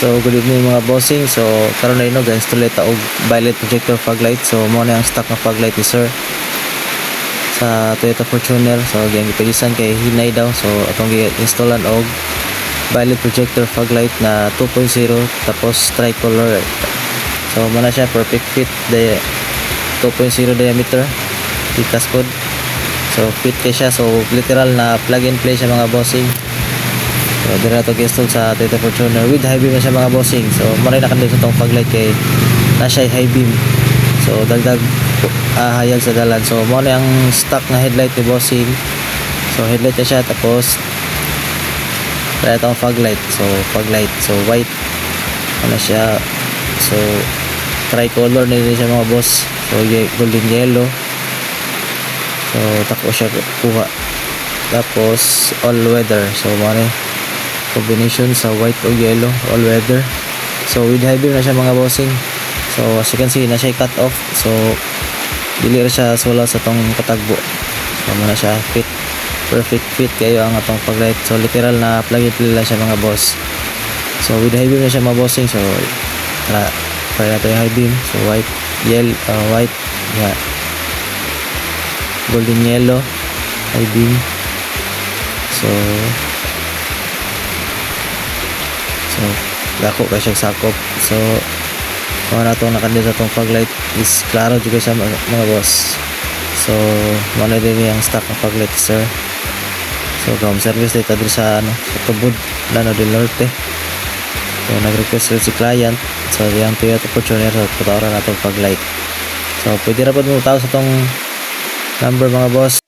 So good evening mga bossing. So karon na ino guys tuloy ta og violet projector fog light. So mo na ang stock na fog light ni sir sa Toyota Fortuner. So gyang gipilisan kay hinay daw. So atong gi-installan og violet projector fog light na 2.0 tapos tricolor. So mo na siya perfect fit 2.0 diameter tikas pod. So fit kay siya, so literal na plug and play siya mga bossing. So dira to install sa Toyota Fortuner with high beam na siya mga bossing. So maray na kanila sa tong fog light kay na siya high beam. So dagdag hayal sa dalan. So mo na ang stock na headlight ni bossing. So headlight na siya tapos try itong fog light. So fog light, so white ano siya. So tricolor na din siya mga boss. So golden yellow. So tako siya kuha. Tapos all weather. So mo combination sa white o yellow, all weather. So with high beam na siya mga bossing. So as you can see na siya cut off. So dili ra siya sula sa tong katagbo. So mo na siya fit, perfect fit kayo ang atong fog light. So literal na plug and play lang siya mga boss. So with high beam na siya mga bossing. So try natin yung high beam. So white, yellow, white, yeah, golden yellow, high beam. So dako kay siya sakop. So mo na itong nakandil sa itong fog light is klaro juga siya mga boss. So mo na din yung stock ng fog light sir. So home service dito din sa sa Tubod Lano del Norte. So nag-request rin si client. So yung Toyota Fortuner, so patawaran na itong fog light. So pwede ra po mo tao sa itong number mga boss.